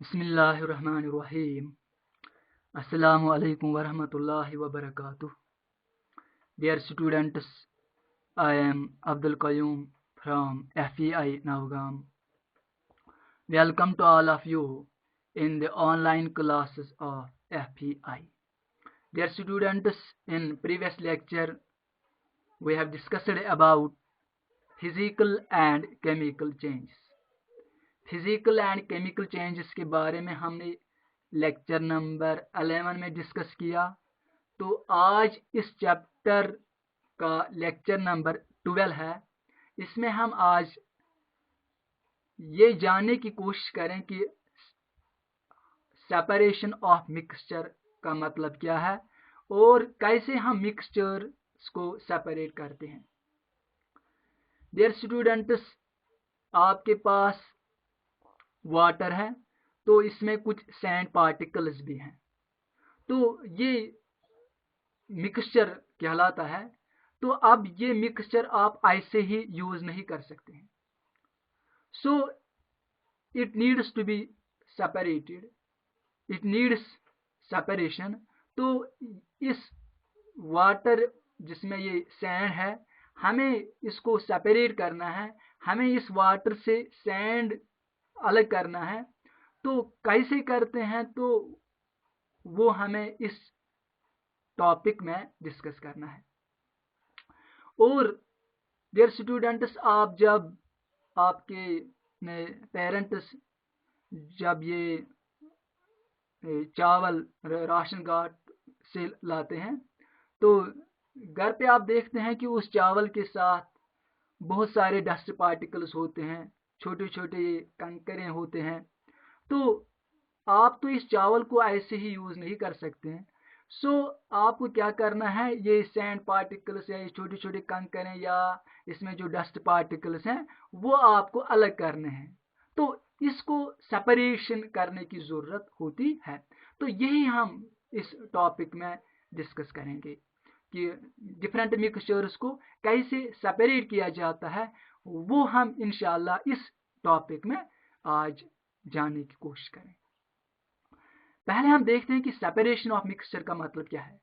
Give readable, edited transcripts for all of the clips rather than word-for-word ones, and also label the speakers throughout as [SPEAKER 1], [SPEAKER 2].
[SPEAKER 1] बिस्मिल्लाहिर्रहमानिर्रहीम। अस्सलामु अलैकुम वरहमतुल्लाहि वबरकातुह। Dear students, I am Abdul Qayyum from FEI Navgam. Welcome to all of you in the online classes of FEI. Dear students, in previous lecture we have discussed about physical and chemical changes. Physical and chemical changes के बारे में हमने lecture number 11 में discuss किया। तो आज इस chapter का लेक्चर नंबर 12 है। इसमें हम आज ये जानने की कोशिश करें कि सेपरेशन ऑफ मिक्सचर का मतलब क्या है और कैसे हम मिक्सचर्स को सेपरेट करते हैं। डियर स्टूडेंट्स, आपके पास वाटर है तो इसमें कुछ सैंड पार्टिकल्स भी हैं, तो ये मिक्सचर कहलाता है। तो अब ये मिक्सचर आप ऐसे ही यूज नहीं कर सकते हैं, so it needs to be separated, it needs separation. तो इस वाटर जिसमें ये सैंड है, हमें इसको सेपरेट करना है, हमें इस वाटर से सैंड अलग करना है। तो कैसे करते हैं, तो वो हमें इस टॉपिक में डिस्कस करना है। और डियर स्टूडेंट्स, आप जब आपके पेरेंट्स जब ये चावल राशन कार्ड से लाते हैं, तो घर पे आप देखते हैं कि उस चावल के साथ बहुत सारे डस्ट पार्टिकल्स होते हैं, छोटे छोटे कंकरे होते हैं। तो आप तो इस चावल को ऐसे ही यूज नहीं कर सकते हैं। सो आपको क्या करना है, ये सैंड पार्टिकल्स या ये छोटे छोटे कंकरे या इसमें जो डस्ट पार्टिकल्स हैं वो आपको अलग करने हैं। तो इसको सेपरेशन करने की जरूरत होती है। तो यही हम इस टॉपिक में डिस्कस करेंगे कि डिफरेंट मिक्सचर्स को कैसे सेपरेट किया जाता है। वो हम इंशाल्लाह इस टॉपिक में आज जानने की कोशिश करें। पहले हम देखते हैं कि सेपरेशन ऑफ मिक्सचर का मतलब क्या है।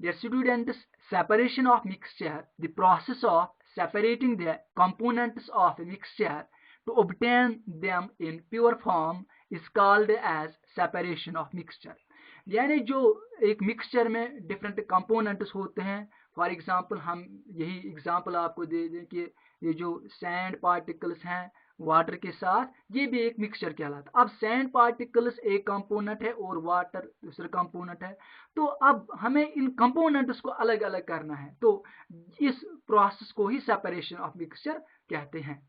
[SPEAKER 1] Dear students, separation of mixture, the process of separating the components of a mixture to obtain them in pure form is called as separation of mixture। यानी जो एक मिक्सचर में डिफरेंट कंपोनेंट्स होते हैं, फॉर एग्जांपल हम यही example आपको दे दें कि ये जो सैंड पार्टिकल्स हैं वाटर के साथ, ये भी एक मिक्सचर कहलाता है। अब सैंड पार्टिकल्स एक कंपोनेंट है और वाटर दूसरा कंपोनेंट है, तो अब हमें इन कंपोनेंट्स को अलग अलग करना है। तो इस प्रोसेस को ही सेपरेशन ऑफ मिक्सचर कहते हैं।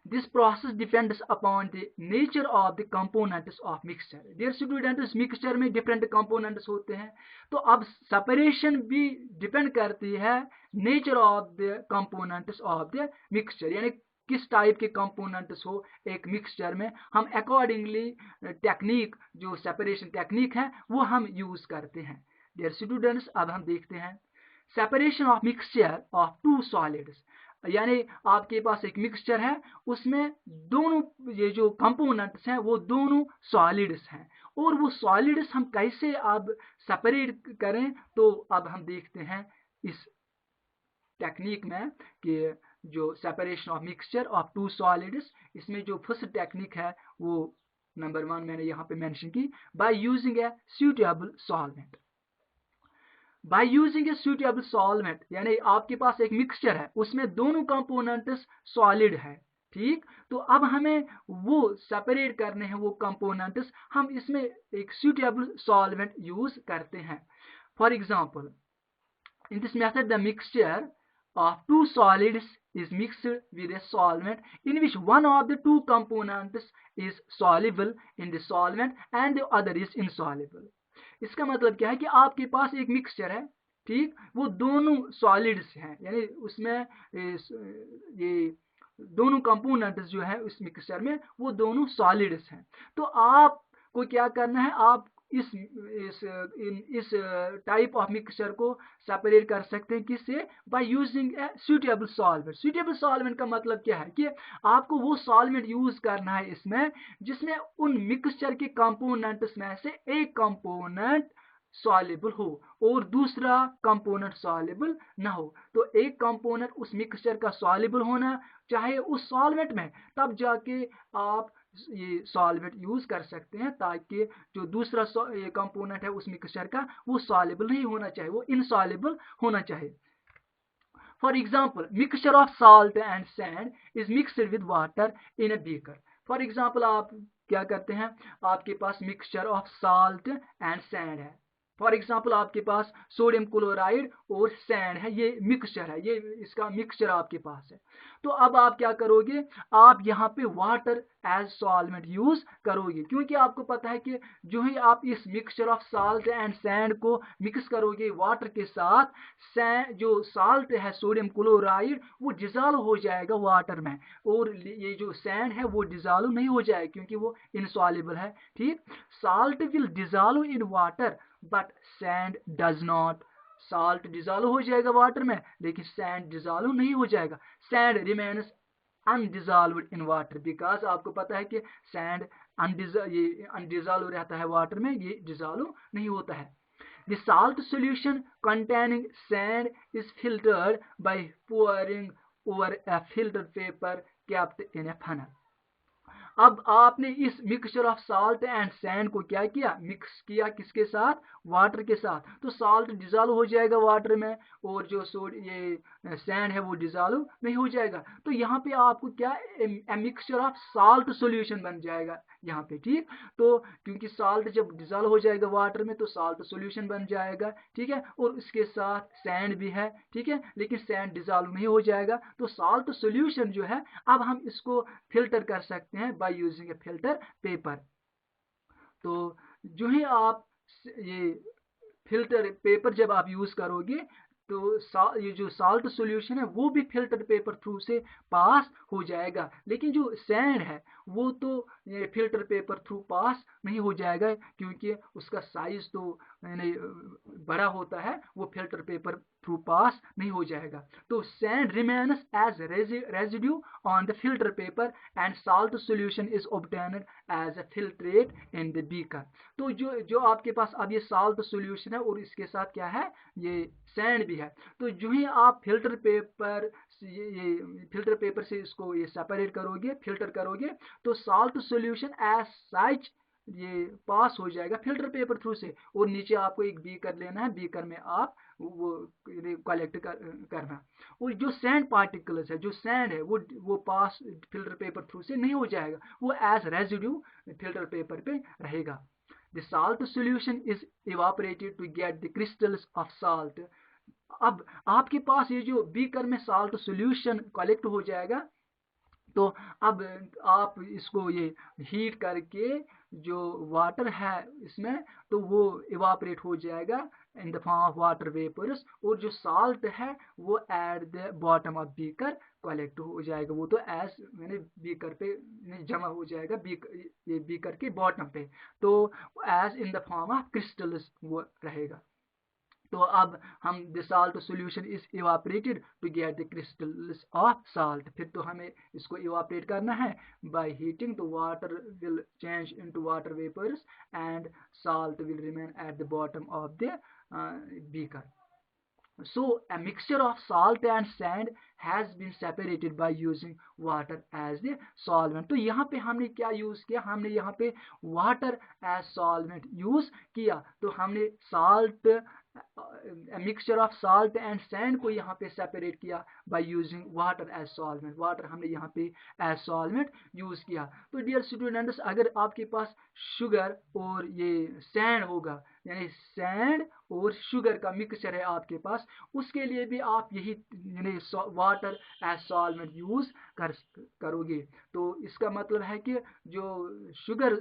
[SPEAKER 1] This process depends upon the nature of the components of mixture। Dear students, mixture में डिफरेंट कंपोनेंट्स होते हैं, तो अब सेपरेशन भी डिपेंड करती है nature of the components of the mixture, यानी किस टाइप के कंपोनेंट्स हो एक मिक्सचर में। हम अकॉर्डिंगली टेक्निक, जो सेपरेशन टेक्निक है, वो हम यूज करते हैं। डियर स्टूडेंट्स, अब हम देखते हैं separation of mixture of two solids. यानी आपके पास एक मिक्सचर है, उसमें दोनों ये जो कंपोनेंट्स हैं वो दोनों सॉलिड्स हैं, और वो सॉलिड्स हम कैसे अब सेपरेट करें, तो अब हम देखते हैं इस टेक्निक में कि जो separation of mixture of two solids, इसमें जो फर्स्ट टेक्निक है वो नंबर 1 मैंने यहाँ पे मेंशन की, by using a suitable solvent. By using a suitable solvent, यानी आपके पास एक मिक्सचर है, उसमें दोनों कंपोनेंट्स सॉलिड है, ठीक। तो अब हमें वो सेपरेट करने हैं वो कंपोनेंट्स, हम इसमें एक सूटेबल सॉल्वेंट यूज करते हैं। For example, in this method the mixture of two solids is mixed with a solvent in which one of the two components is soluble in the solvent and the other is insoluble। इसका मतलब क्या है कि आपके पास एक mixture है, ठीक, वो दोनों सॉलिड्स हैं, यानी उसमें ये दोनों कंपोनेंट्स जो है उस मिक्सचर में वो दोनों सॉलिड्स हैं। तो आपको क्या करना है, आप इस टाइप ऑफ मिक्सचर को सेपरेट कर सकते हैं किससे? By using a suitable solvent. Suitable solvent का मतलब क्या है कि आपको वो सॉल्वेंट यूज करना है इसमें जिसमें उन मिक्सचर के कंपोनेंट्स में से एक कंपोनेंट सॉल्युबल हो और दूसरा कंपोनेंट सॉल्युबल ना हो। तो एक कंपोनेंट उस मिक्सचर का सॉल्युबल होना चाहे उस सॉल्वेंट में, तब जाके आप ये सॉल्वेंट यूज कर सकते हैं, ताकि जो दूसरा ये कंपोनेंट है उस मिक्सचर का वो सॉल्युबल नहीं होना चाहिए, वो इनसॉल्युबल होना चाहिए। For example, mixture of salt and sand is mixed with water in a beaker. For example, आप क्या करते हैं, आपके पास mixture of salt and sand है। फॉर एग्जाम्पल आपके पास सोडियम क्लोराइड और सैंड है, ये मिक्सचर है, ये इसका मिक्सचर आपके पास है। तो अब आप क्या करोगे, आप यहाँ पे वाटर एज सॉल्वेंट यूज करोगे, क्योंकि आपको पता है कि जो ही आप इस mixture of salt and sand को मिक्स करोगे वाटर के साथ, जो साल्ट है सोडियम क्लोराइड वो डिजॉल्व हो जाएगा वाटर में, और ये जो सैंड है वो डिजॉल्व नहीं हो जाएगा क्योंकि वो इनसॉल्युबल है। ठीक, salt will dissolve in water but sand does not. Salt dissolve हो जाएगा वाटर में लेकिन सैंड डिजॉल्व नहीं हो जाएगा। Sand remains undissolved in water, because आपको पता है कि सैंड अनडिजॉल्व रहता है वाटर में, ये डिजॉल्व नहीं होता है। The salt solution containing sand is filtered by pouring over a filter paper kept in a funnel. अब आपने इस mixture of salt and sand को क्या किया, मिक्स किया किसके साथ, वाटर के साथ। तो साल्ट डिजॉल्व हो जाएगा वाटर में और जो ये सैंड है वो डिजॉल्व नहीं हो जाएगा। तो यहाँ पे आपको क्या मिक्सचर ऑफ साल्ट सॉल्यूशन बन जाएगा यहाँ पे। ठीक, तो क्योंकि साल्ट जब डिजॉल्व हो जाएगा वाटर में तो साल्ट सॉल्यूशन बन जाएगा। ठीक है, और इसके साथ सैंड भी है। ठीक है, लेकिन सैंड डिजॉल्व नहीं हो जाएगा, तो साल्ट सॉल्यूशन जो है अब हम इसको फिल्टर कर सकते हैं by using A filter paper. तो जो ही आप ये फिल्टर पेपर जब आप यूज करोगे तो ये जो साल्ट सॉल्यूशन है वो भी फिल्टर पेपर थ्रू से पास हो जाएगा, लेकिन जो सैंड है वो तो ये फिल्टर पेपर थ्रू पास नहीं हो जाएगा क्योंकि उसका साइज तो बड़ा होता है, वो फिल्टर पेपर थ्रू पास नहीं हो जाएगा। तो sand remains as residue on the filter paper and salt solution is obtained as a filtrate in the beaker. तो जो आपके पास अब ये साल्ट सॉल्यूशन है और इसके साथ क्या है, ये सैंड भी है। तो जो ही आप फिल्टर पेपर से इसको ये सेपरेट करोगे, फिल्टर करोगे, तो साल्ट सॉल्यूशन एज सच ये पास हो जाएगा फिल्टर पेपर थ्रू से, और नीचे आपको एक बीकर लेना है, बीकर में आप वो कलेक्ट करना। और जो सैंड पार्टिकल्स है, जो सैंड है वो पास फिल्टर पेपर थ्रू से नहीं हो जाएगा, वो एज रेजिड्यू फिल्टर पेपर पे रहेगा। The salt solution is evaporated to get the crystals of salt. अब आपके पास ये जो बीकर में साल्ट सॉल्यूशन कलेक्ट हो जाएगा, तो अब आप इसको ये हीट करके जो वाटर है इसमें तो वो इवापरेट हो जाएगा in the form of water vapours, और जो साल्ट है वो at the bottom of beaker collect हो जाएगा, वो तो एज मैंने बीकर पे जमा हो जाएगा, ये बीकर के बॉटम पे, तो as in the form of crystals वो रहेगा। तो अब हम the salt solution is evaporated to get the crystals of salt, फिर तो हमें इसको इवापरेट करना है बाय हीटिंग, तो water will change into water vapours and salt will remain at the bottom of the beaker. So a mixture of salt and sand has been separated by using water as the solvent. तो यहाँ पे हमने क्या use किया, हमने यहाँ पे water as solvent use किया। तो हमने salt mixture of salt and sand को यहाँ पे सेपरेट किया by using water as solvent, water हमने यहाँ पे एज सॉल्वेंट यूज किया। तो डियर स्टूडेंट्स, अगर आपके पास शुगर और ये सैंड होगा, यानी सैंड और शुगर का मिक्सचर है आपके पास, उसके लिए भी आप यही वाटर एज सॉल्वेंट यूज करोगे। तो इसका मतलब है कि जो शुगर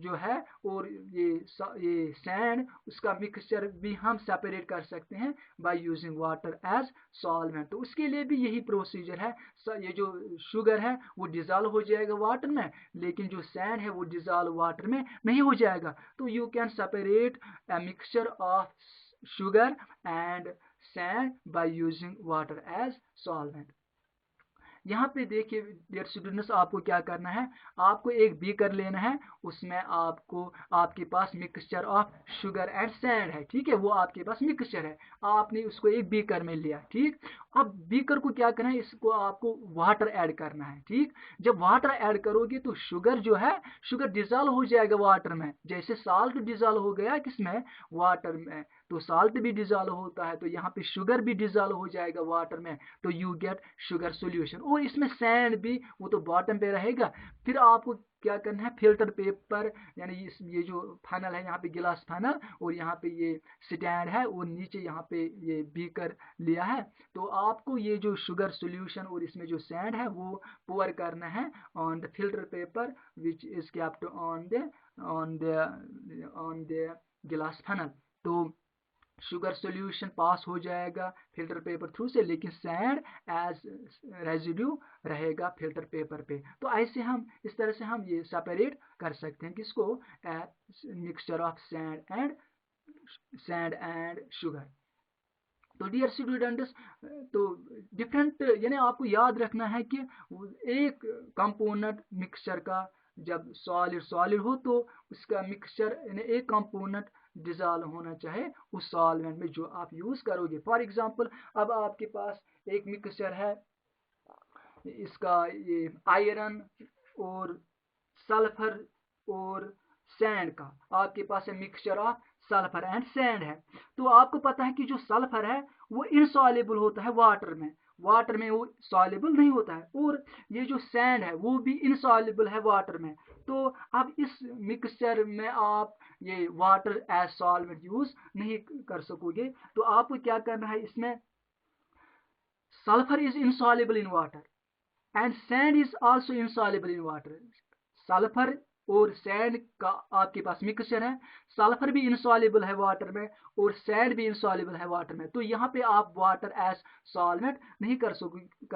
[SPEAKER 1] जो है और ये सैंड, उसका मिक्सचर भी हम सेपरेट कर सकते हैं by using water as solvent. तो उसके लिए भी यही प्रोसीजर है। ये जो शुगर है वो डिजॉल्व हो जाएगा वाटर में, लेकिन जो सैंड है वो डिजॉल्व वाटर में नहीं हो जाएगा। तो you can separate a mixture of sugar and sand by using water as solvent। यहाँ पे देखिए डियर स्टूडेंट्स, आपको क्या करना है, आपको एक बीकर लेना है, उसमें आपको आपके पास mixture of sugar and sand है, ठीक है, वो आपके पास मिक्सचर है, आपने उसको एक बीकर में लिया, ठीक। अब बीकर को क्या करना है, इसको आपको वाटर ऐड करना है, ठीक। जब वाटर ऐड करोगे तो शुगर जो है, शुगर डिजॉल्व हो जाएगा वाटर में, जैसे साल्ट डिजॉल्व हो गया किसमें, वाटर में, तो साल्ट भी डिजॉल्व होता है, तो यहाँ पे शुगर भी डिजॉल्व हो जाएगा वाटर में, तो यू गेट शुगर सोल्यूशन। और इसमें सैंड भी वो तो बॉटम पे रहेगा। फिर आपको क्या करना है, फिल्टर पेपर, यानी ये जो फनल है, यहाँ पे गिलास फनल, और यहाँ पे ये स्टैंड है, और नीचे यहाँ पे ये बीकर लिया है, तो आपको ये जो शुगर सोल्यूशन और इसमें जो सैंड है वो पोर करना है on the filter paper which is kept on the गिलास फनल। तो शुगर सॉल्यूशन पास हो जाएगा फिल्टर पेपर थ्रू से, लेकिन सैंड एज रेजिड्यू रहेगा फिल्टर पेपर पे। तो ऐसे हम इस तरह से हम ये सेपरेट कर सकते हैं किसको, mixture of sand and sugar. तो डियर स्टूडेंट्स, तो डिफरेंट, यानी आपको याद रखना है कि एक कंपोनेंट मिक्सचर का जब सॉलिड हो तो उसका मिक्सचर यानी एक कंपोनेंट डिजॉल्व होना चाहिए उस सॉल्वेंट में जो आप यूज करोगे। फॉर एग्जांपल, अब आपके पास एक मिक्सचर है, इसका ये आयरन और सल्फर और सैंड का, आपके पास है mixture of sulphur and sand है। तो आपको पता है कि जो सल्फर है वो इनसॉल्युबल होता है वाटर में वो सॉल्युबल नहीं होता है, और ये जो सैंड है वो भी इनसॉल्युबल है वाटर में। तो अब इस मिक्सचर में आप ये वाटर एज सॉल्वेंट यूज नहीं कर सकोगे। तो आपको क्या करना है, इसमें sulphur is insoluble in water and sand is also insoluble in water. Sulphur और सैंड का आपके पास मिक्सचर है, सल्फर भी इनसॉल्युबल है वाटर में और सैंड भी इनसॉल्युबल है वाटर में। तो यहाँ पे आप वाटर एज सॉल्वेंट नहीं कर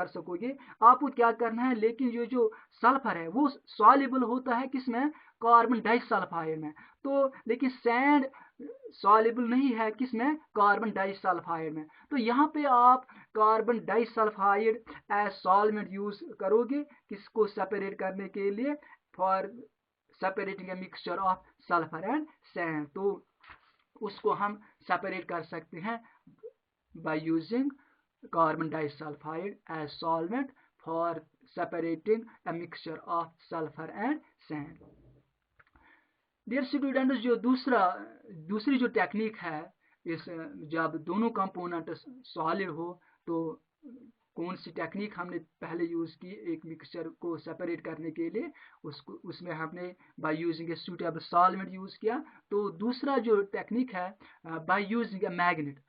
[SPEAKER 1] सकोगे। आपको क्या करना है, लेकिन ये जो सल्फर है वो सॉल्युबल होता है किसमें, कार्बन डाइसल्फाइड में। तो लेकिन सैंड सॉल्युबल नहीं है किसमें, कार्बन डाइसल्फाइड में। तो यहाँ पे आप carbon disulphide as solvent use करोगे किसको सेपरेट करने के लिए, for separating a mixture of sulphur and sand. तो उसको हम सेपरेट कर सकते हैं by using carbon disulphide as solvent for separating a mixture of sulphur and sand. Dear students, जो दूसरी जो टेक्निक है, इस जब दोनों कंपोनेंट सॉलिड हो तो कौन सी टेक्निक हमने पहले यूज की एक मिक्सचर को सेपरेट करने के लिए, उसमें हमने by using a suitable solvent use किया। तो दूसरा जो टेक्निक है बाय यूजिंग ए मैग्नेट,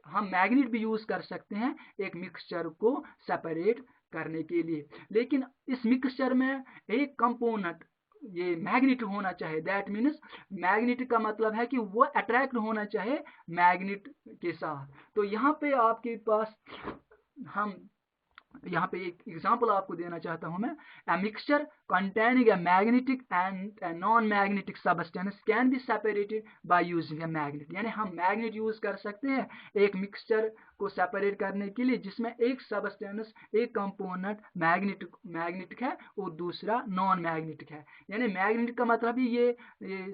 [SPEAKER 1] हम मैग्नेट भी यूज कर सकते हैं एक मिक्सचर को सेपरेट करने के लिए, लेकिन इस मिक्सचर में एक कंपोनेंट ये मैग्नेट होना चाहिए। दैट मीन्स मैग्नेट का मतलब है कि वो अट्रैक्ट होना चाहिए मैग्नेट के साथ। तो यहाँ पे आपके पास हम यहाँ पे एक एग्जांपल आपको देना चाहता हूं मैं, a mixture containing a magnetic and a non-magnetic substance can be separated by using a magnet। यानी हम मैग्नेट यूज कर सकते हैं एक मिक्सचर को सेपरेट करने के लिए जिसमें एक सबस्टेंस, एक कंपोनेंट मैग्नेटिक है और दूसरा नॉन मैग्नेटिक है। यानी मैग्नेटिक का मतलब ही ये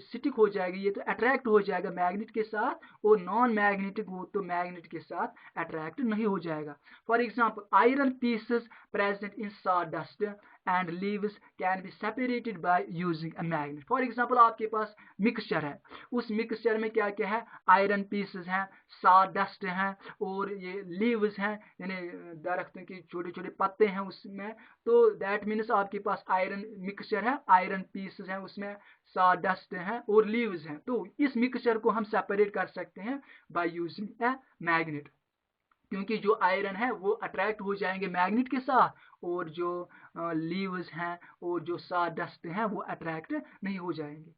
[SPEAKER 1] स्टिक हो जाएगा, ये तो अट्रैक्ट हो जाएगा मैग्नेट के साथ, और नॉन मैग्नेटिक वो तो मैग्नेट के साथ अट्रैक्ट नहीं हो जाएगा। For example, iron pieces present in sawdust and leaves can be separated by using a magnet. For example, आपके पास मिक्सचर है, उस मिक्सचर में क्या क्या है, आयरन पीसेस हैं, sawdust हैं और ये leaves हैं, यानी दरख्तों के छोटे छोटे पत्ते हैं उसमें. तो दैट मीन्स आपके पास आयरन मिक्सचर है, आयरन पीसेस हैं उसमें, sawdust हैं और leaves हैं. तो इस मिक्सचर को हम सेपरेट कर सकते हैं by using a magnet, क्योंकि जो आयरन है वो अट्रैक्ट हो जाएंगे मैग्नेट के साथ और जो लीव्स हैं और जो sawdust हैं वो अट्रैक्ट नहीं हो जाएंगे.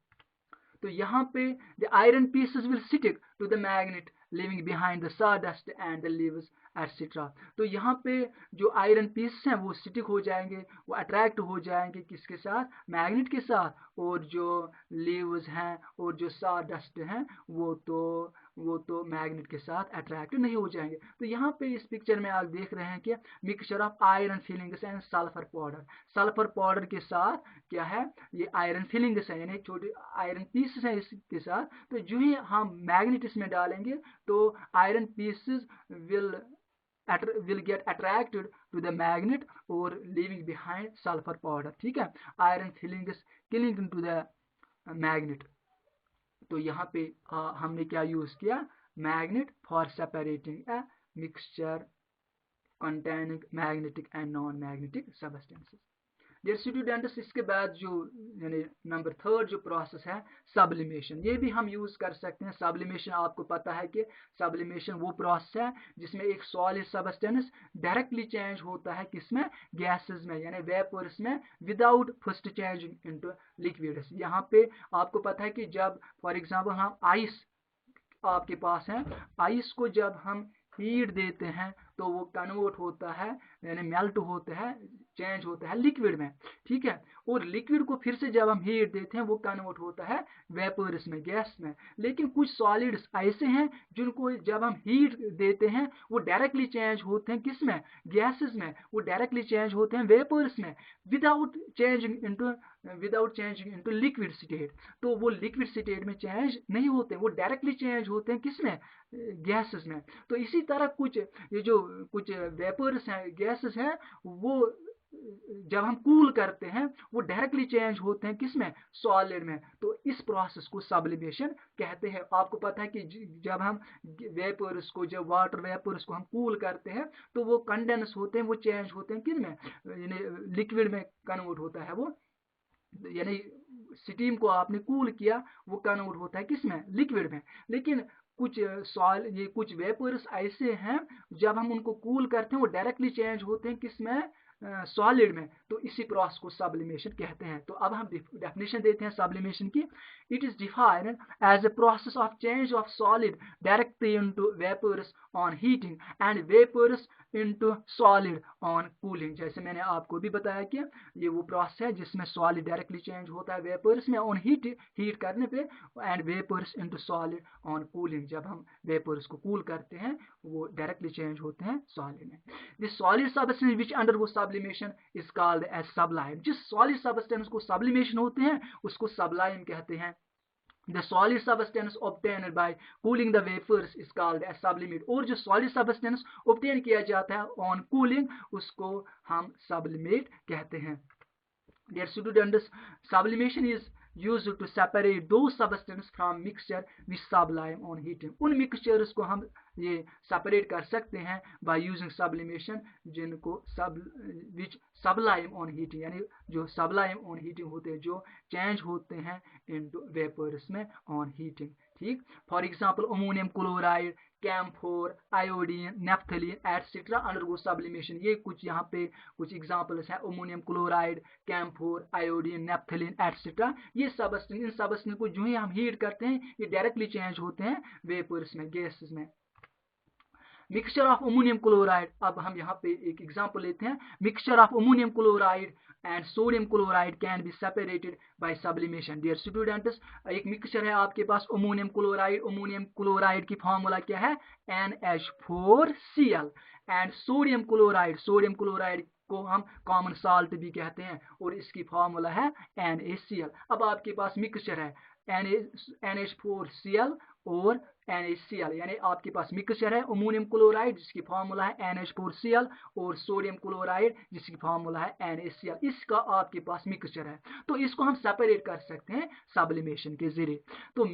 [SPEAKER 1] तो यहाँ पे the iron pieces will stick to the magnet leaving behind the sawdust and the leaves etc. तो यहाँ पे जो आयरन पीस हैं वो स्टिक हो जाएंगे, वो अट्रैक्ट हो जाएंगे किसके साथ, मैग्नेट के साथ, और जो लीव्स हैं और जो sawdust हैं वो तो मैग्नेट के साथ अट्रैक्ट नहीं हो जाएंगे. तो यहाँ पे इस पिक्चर में आप देख रहे हैं कि mixture of iron filings and sulphur powder. Sulphur powder के साथ क्या है, ये आयरन फिलिंग्स है, यानी छोटे आयरन पीसेस हैं इसके साथ. तो जो ही हम मैग्नेट इसमें डालेंगे तो iron pieces will get attracted to the magnet or leaving behind sulfur powder. ठीक है, iron filings clinging into the magnet. तो यहाँ पे हमने क्या यूज किया, magnet for separating a mixture containing magnetic and non-magnetic substances. Dear students, इसके बाद जो यानी नंबर 3 जो प्रोसेस है सब्लिमेशन, ये भी हम यूज कर सकते हैं. सब्लिमेशन आपको पता है कि सब्लिमेशन वो प्रोसेस है जिसमें एक सॉलिड सबस्टेंस डायरेक्टली चेंज होता है किसमें, गैसेस में, यानी वेपर्स में, without first changing into liquids. यहाँ पे आपको पता है कि जब फॉर एग्जांपल हम आइस आपके पास है, आइस को जब हम हीट देते हैं तो वो कन्वर्ट होता है, यानी मेल्ट होता है, चेंज होता है लिक्विड में. ठीक है, और लिक्विड को फिर से जब हम हीट देते हैं वो कन्वर्ट होता है वेपर्स में, गैस में. लेकिन कुछ सॉलिड्स ऐसे हैं जिनको जब हम हीट देते हैं वो डायरेक्टली चेंज होते हैं किसमें, गैसेस में, वो डायरेक्टली चेंज होते हैं वेपर्स में without changing into liquid state. तो वो लिक्विड स्टेट में चेंज नहीं होते, वो डायरेक्टली चेंज होते हैं किसमें, गैसेस में. तो इसी तरह कुछ वेपर्स हैं, गैसेस हैं, वो जब हम कूल करते हैं वो डायरेक्टली चेंज होते हैं किसमें, सॉलिड में. तो इस प्रोसेस को सब्लिमेशन कहते हैं. आपको पता है कि जब हम वेपर्स को, जब वाटर वेपर्स को हम कूल करते हैं तो वो कंडेंस होते हैं, वो चेंज होते हैं किसमें, यानी लिक्विड में कन्वर्ट होता है वो, यानी स्टीम को आपने कूल किया वो कन्वर्ट होता है किसमें, लिक्विड में. लेकिन कुछ वेपर्स ऐसे हैं जब हम उनको कूल करते हैं वो डायरेक्टली चेंज होते हैं किसमें, सॉलिड में. तो इसी प्रोसेस को सब्लिमेशन कहते हैं. तो अब हम डेफिनेशन देते हैं सब्लिमेशन की. It is defined as a process of change of solid directly into vapours on heating and vapours into solid on cooling. जैसे मैंने आपको भी बताया कि ये वो प्रोसेस है जिसमें सॉलिड डायरेक्टली चेंज होता है वेपर्स में ऑन हीट करने पे, and vapours into solid on cooling. जब हम वेपर्स को कूल करते हैं वो डायरेक्टली चेंज होते हैं सॉलिड में. This solid substance which undergo sublimation is called as sublime. जिस सॉलिड सब्सटेंस को सब्लिमेशन होते हैं उसको सबलाइम कहते हैं. The solid substance obtained by cooling the vapors is called as sublimate. और जो solid substance obtain किया जाता है on cooling उसको हम sublimate कहते हैं. Dear students, sublimation is used to separate those substances from mixture which sublime on heating. उन mixtures को हम ये separate कर सकते हैं by using sublimation, जिनको which sublime on heating, यानी जो sublime on heating होते हैं, जो change होते हैं into vapors में on heating. ठीक, for example ammonium chloride, camphor, iodine, naphthalene etcetera undergo sublimation. ये कुछ यहाँ पे कुछ एग्जाम्पल्स हैं. Ammonium chloride, camphor, iodine, naphthalene etcetera. ये सबस्टेंस, इन सबस्टेंस को जो ही हम हीट करते हैं ये डायरेक्टली चेंज होते हैं वेपर्स में, गैसेस में. मिक्सचर ऑफ अमोनियम क्लोराइड, अब हम यहाँ पे एक एग्जांपल लेते हैं. Mixture of ammonium chloride and sodium chloride can be separated by sublimation. Dear students, एक मिक्सचर है आपके पास अमोनियम क्लोराइड. अमोनियम क्लोराइड की फॉर्मूला क्या है, NH4Cl. एंड सोडियम क्लोराइड को हम कॉमन साल्ट भी कहते हैं और इसकी फॉर्मूला है NaCl. अब आपके पास मिक्सचर है NH4Cl और NaCl, यानी आपके पास मिक्सचर है अमोनियम क्लोराइड जिसकी फार्मूला है NH4Cl और सोडियम क्लोराइड जिसकी फार्मूला है NaCl, इसका आपके पास मिक्सचर है। तो इसको हम सेपरेट कर सकते हैं सब्लिमेशन के जरिए। तो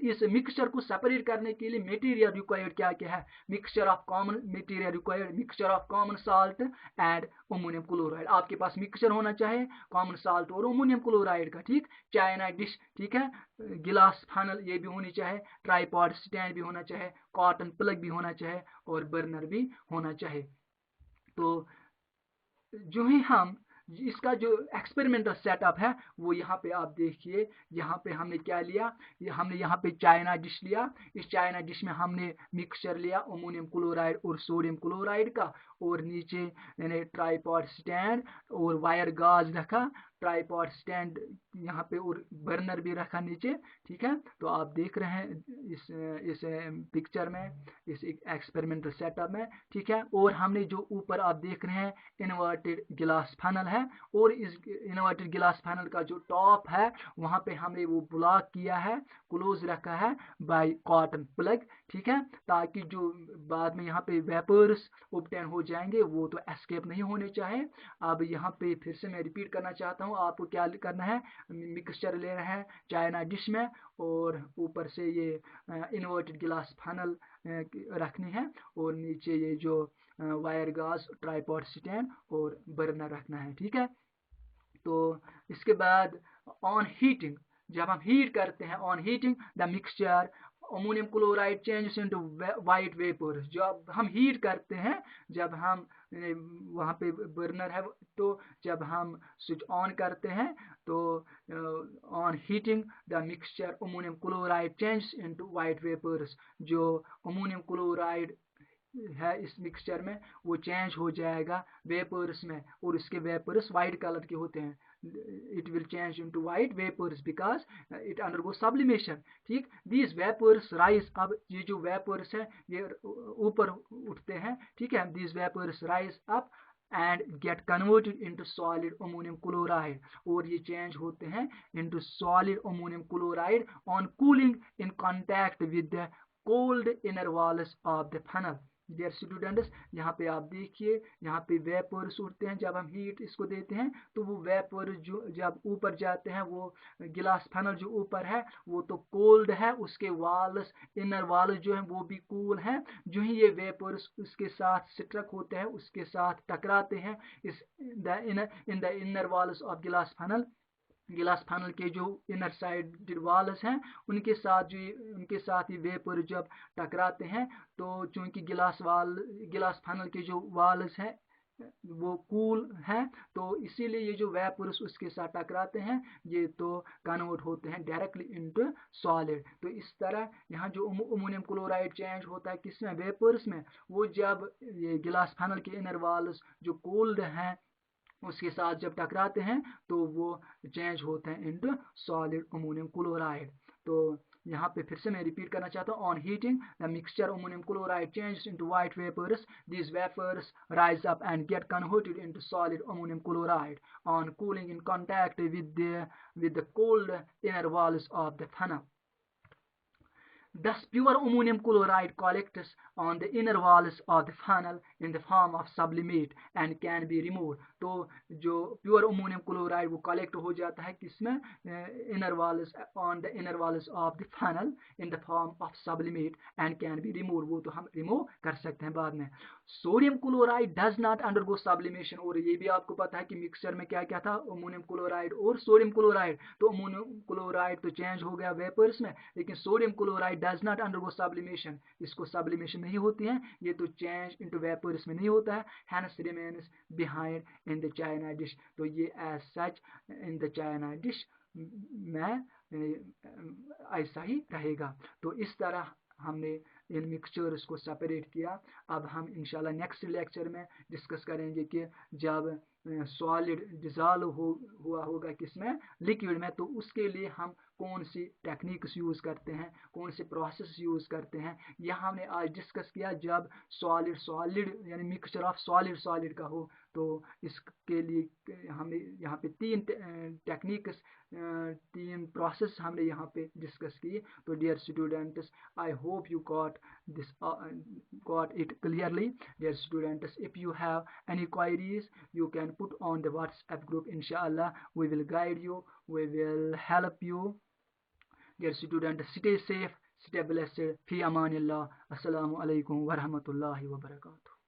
[SPEAKER 1] इस मिक्सचर को सेपरेट करने के लिए मटेरियल रिक्वायर्ड क्या क्या है? Mixture of common material required, mixture of common salt and ammonium chloride. आपके पास मिक्सचर होना चाहिए कॉमन साल्ट और अमोनियम क्लोराइड का, ठीक। चाइना डिश, ठीक है, गिलास फनल ये भी होनी चाहिए, ट्राईपॉड स्टैंड भी होना चाहिए, कॉटन प्लग भी होना चाहिए और बर्नर भी होना चाहिए। तो जो ही हम इसका जो एक्सपेरिमेंटल सेटअप है वो यहाँ पे आप देखिए, यहाँ पे हमने क्या लिया, हमने यहाँ पे चाइना डिश लिया। इस चाइना डिश में हमने मिक्सचर लिया अमोनियम क्लोराइड और सोडियम क्लोराइड का, और नीचे मैंने ट्राईपॉड स्टैंड और वायर गाज रखा, ट्राईपॉड स्टैंड यहाँ पे और बर्नर भी रखा नीचे, ठीक है। तो आप देख रहे हैं इस पिक्चर में, इस एक्सपेरिमेंटल सेटअप में, ठीक है। और हमने जो ऊपर आप देख रहे हैं इन्वर्टेड गिलास फनल है, और इस इन्वर्टेड गिलास फनल का जो टॉप है वहां पे हमने वो ब्लॉक किया है, क्लोज रखा है बाय कॉटन प्लग, ठीक है, ताकि जो बाद में यहाँ पे वेपर्स ऑब्टेन हो जाएंगे वो तो एस्केप नहीं होने चाहिए। अब यहाँ पे फिर से मैं रिपीट करना चाहता हूँ, आपको क्या करना है, मिक्सचर ले रहे हैं चाइना डिश में और ऊपर से ये इन्वर्टेड गिलास फनल रखनी है, और नीचे ये जो वायर गाज, ट्राईपॉड स्टैंड और बर्नर रखना है, ठीक है। तो इसके बाद ऑन हीटिंग, जब हम हीट करते हैं, on heating the mixture ammonium chloride changes into white vapours. जब हम हीट करते हैं, जब हम वहाँ पे बर्नर है, तो जब हम स्विच ऑन करते हैं तो on heating the mixture ammonium chloride changes into white vapours, जो अमोनियम क्लोराइड है इस मिक्सचर में वो चेंज हो जाएगा वेपर्स में, और इसके वेपर्स वाइट कलर के होते हैं। It will change into white vapours because it undergo sublimation, ठीक। दीज वेपर्स राइज, अब ये जो वेपर्स है ये ऊपर उठते हैं, ठीक है। These vapours rise up and get converted into solid ammonium chloride, और ये चेंज होते हैं into solid ammonium chloride on cooling in contact with the cold inner walls of the funnel. Dear students, यहाँ पे आप देखिए, यहाँ पे वेपर्स उठते हैं जब हम हीट इसको देते हैं, तो वो वेपर जो जब ऊपर जाते हैं, वो गिलास फनल जो ऊपर है वो तो कोल्ड है, उसके वाल्स, इनर वाल्स जो है वो भी कूल है। जो ही ये वेपर्स उसके साथ स्ट्रक होते हैं, उसके साथ टकराते हैं इस in the inner walls of glass funnel, glass funnel के जो इनर साइड वाल्स हैं उनके साथ ये वेपर जब टकराते हैं, तो चूंकि गिलास फनल के जो वाल्स हैं वो कूल है, तो इसीलिए ये जो वेपर्स उसके साथ टकराते हैं ये तो कन्वर्ट होते हैं डायरेक्टली इनटू सॉलिड। तो इस तरह यहाँ जो अमोनियम क्लोराइड चेंज होता है किसमें, वेपर्स में, वो जब ये गिलास फनल के इनर वाल्स जो कोल्ड हैं उसके साथ जब टकराते हैं तो वो चेंज होते हैं इनटू सॉलिड अमोनियम क्लोराइड। तो यहाँ पे फिर से मैं रिपीट करना चाहता हूँ, on heating the mixture ammonium chloride changes into white vapours, these vapors rise up and get converted into solid ammonium chloride on cooling in contact with the cold inner walls of the funnel. Thus, pure ammonium chloride collects on the inner walls of the funnel in the form of sublimate and can be removed. तो जो pure ammonium chloride वो collect हो जाता है किसमें, inner walls, on the inner walls of the funnel in the form of sublimate and can be remove, वो तो हम रिमूव कर सकते हैं बाद में। Sodium chloride does not undergo sublimation, और ये भी आपको पता है कि मिक्सचर में क्या क्या था, अमोनियम क्लोराइड और सोडियम क्लोराइड। तो अमोनियम क्लोराइड तो चेंज हो गया वेपर्स में, लेकिन sodium chloride does not undergo sublimation, इसको सब्लिमेशन नहीं होती है, ये तो चेंज इनटू वेपर्स में नहीं होता है, hence remains behind in the china dish. तो ये as such in the china dish में ऐसा ही रहेगा। तो इस तरह हमने इन मिक्सचर्स को सेपरेट किया। अब हम इंशाल्लाह नेक्स्ट लेक्चर में डिस्कस करेंगे कि जब सॉलिड डिज़ोल्व हुआ होगा किसमें, लिक्विड में, तो उसके लिए हम कौन सी टेक्निक्स यूज़ करते हैं, कौन से प्रोसेस यूज़ करते हैं, यह हमने आज डिस्कस किया। जब सॉलिड यानी मिक्सचर ऑफ सॉलिड का हो, तो इसके लिए हमने यहाँ पे तीन टेक्निक्स, तीन प्रोसेस हमने यहाँ पे डिस्कस किए। तो dear students, I hope you got it clearly. Dear students, if you have any queries, you can put on the WhatsApp group. Inshallah, we will guide you, we will help you. Dear students, stay safe, stay blessed. Fi amanillah. Assalamu alaikum wa rahmatullahi wa barakatuh.